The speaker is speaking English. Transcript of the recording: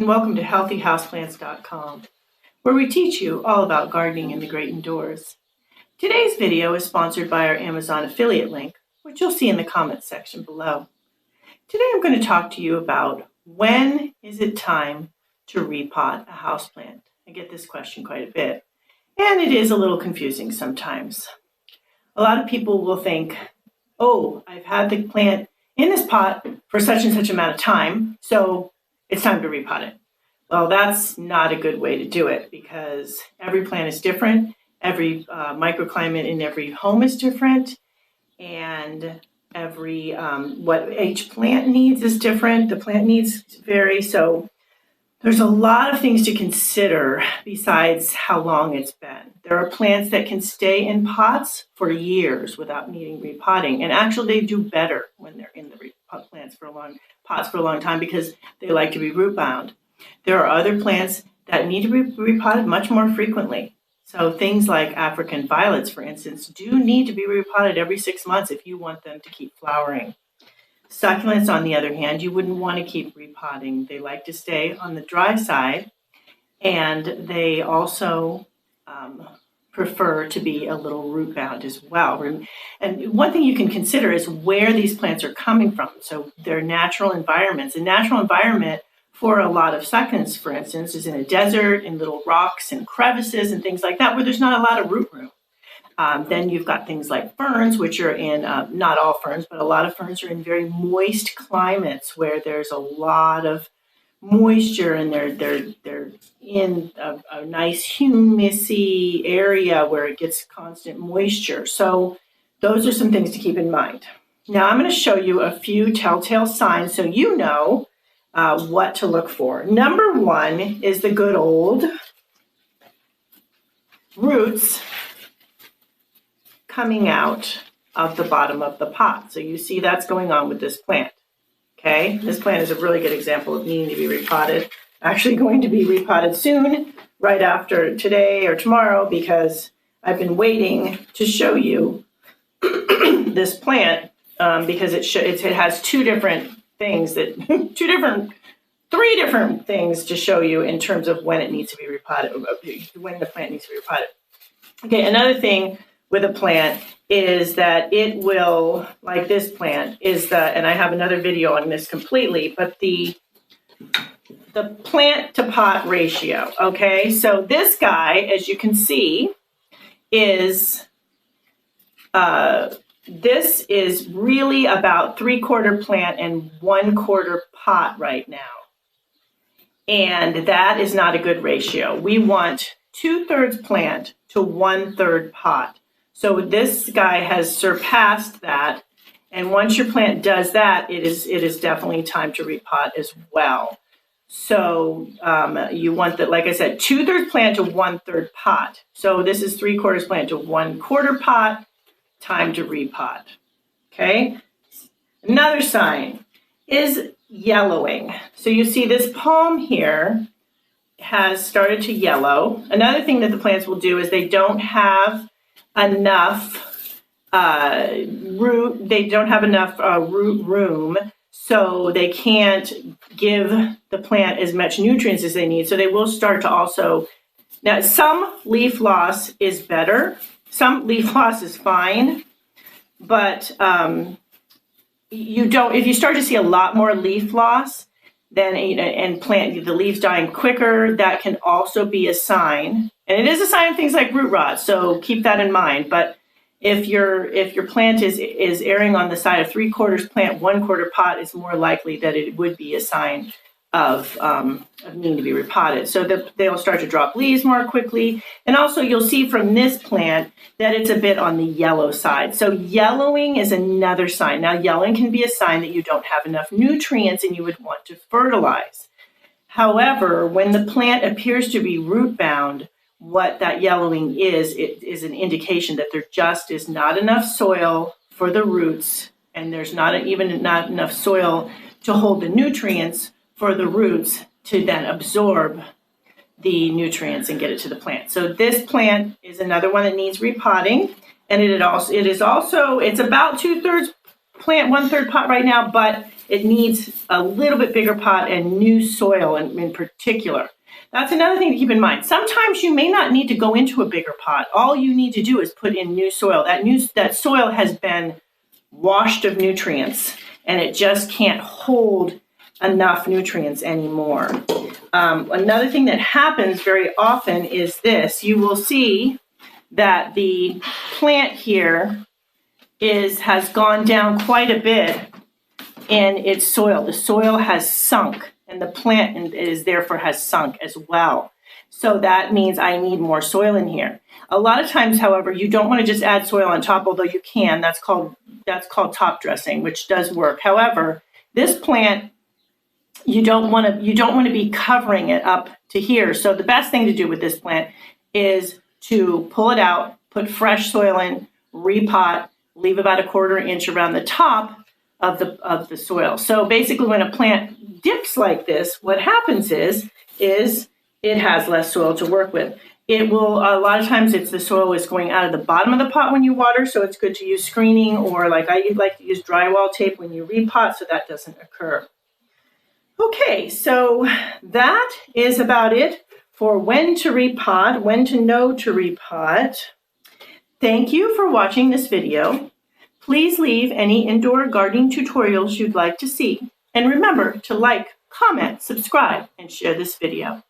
and welcome to healthyhouseplants.com, where we teach you all about gardening in the great indoors. Today's video is sponsored by our Amazon affiliate link, which you'll see in the comments section below. Today I'm going to talk to you about when is it time to repot a houseplant. I get this question quite a bit, and it is a little confusing sometimes. A lot of people will think, oh, I've had the plant in this pot for such and such amount of time, so it's time to repot it. Well, that's not a good way to do it because every plant is different. Every microclimate in every home is different, and every what each plant needs is different. The plant needs vary, so there's a lot of things to consider besides how long it's been. There are plants that can stay in pots for years without needing repotting, and actually they do better when they're in the pots for a long time because they like to be root bound. There are other plants that need to be repotted much more frequently. So things like African violets, for instance, do need to be repotted every 6 months if you want them to keep flowering. Succulents, on the other hand, you wouldn't want to keep repotting. They like to stay on the dry side, and they also prefer to be a little root bound as well. And one thing you can consider is where these plants are coming from. So their natural environments. A natural environment for a lot of succulents, for instance, is in a desert, in little rocks and crevices and things like that, where there's not a lot of root room. Then you've got things like ferns, which are in, not all ferns, but a lot of ferns are in very moist climates where there's a lot of moisture and they're in a nice humusy area where it gets constant moisture. So those are some things to keep in mind. Now I'm going to show you a few telltale signs so you know what to look for. Number one is the good old roots coming out of the bottom of the pot. So you see that's going on with this plant. Okay, this plant is a really good example of needing to be repotted. Actually going to be repotted soon, right after today or tomorrow, because I've been waiting to show you this plant because it has three different things to show you in terms of when it needs to be repotted, when the plant needs to be repotted. Okay, another thing with a plant is that it will, like this plant, and I have another video on this completely, but the plant to pot ratio, okay? So this guy, as you can see, this is really about 3/4 plant and 1/4 pot right now. And that is not a good ratio. We want 2/3 plant to 1/3 pot. So this guy has surpassed that, and once your plant does that, it is definitely time to repot as well. So you want that, like I said, 2/3 plant to 1/3 pot. So this is 3/4 plant to 1/4 pot, time to repot. Okay. Another sign is yellowing. So you see this palm here has started to yellow. Another thing that the plants will do is they don't have enough root room, so they can't give the plant as much nutrients as they need. So they will start to also, now some leaf loss is better, some leaf loss is fine, but if you start to see a lot more leaf loss, then and the leaves dying quicker, that can also be a sign. And it is a sign of things like root rot, so keep that in mind. But if your plant is erring on the side of 3/4 plant, 1/4 pot, is more likely that it would be a sign of needing to be repotted. So they'll start to drop leaves more quickly. And also you'll see from this plant that it's a bit on the yellow side. So yellowing is another sign. Now yellowing can be a sign that you don't have enough nutrients and you would want to fertilize. However, when the plant appears to be root bound, what that yellowing is, it is an indication that there just is not enough soil for the roots, and there's not enough soil to hold the nutrients for the roots to then absorb the nutrients and get it to the plant. So this plant is another one that needs repotting, and it's about 2/3 plant 1/3 pot right now, but it needs a little bit bigger pot and new soil in particular. That's another thing to keep in mind. Sometimes you may not need to go into a bigger pot. All you need to do is put in new soil. That soil has been washed of nutrients, and it just can't hold enough nutrients anymore. Another thing that happens very often is this. You will see that the plant here has gone down quite a bit in its soil. The soil has sunk, and the plant therefore has sunk as well. So that means I need more soil in here. A lot of times, however, you don't want to just add soil on top, although you can. That's called top dressing, which does work. However, this plant, you don't want to be covering it up to here. So the best thing to do with this plant is to pull it out, put fresh soil in, repot, leave about 1/4 inch around the top of the soil. So basically, when a plant dips like this, what happens is it has less soil to work with. It will, a lot of times the soil is going out of the bottom of the pot when you water, so it's good to use screening, or like I like to use drywall tape when you repot so that doesn't occur. Okay, so that is about it for when to repot, when to know to repot. Thank you for watching this video. Please leave any indoor gardening tutorials you'd like to see. And remember to like, comment, subscribe, and share this video.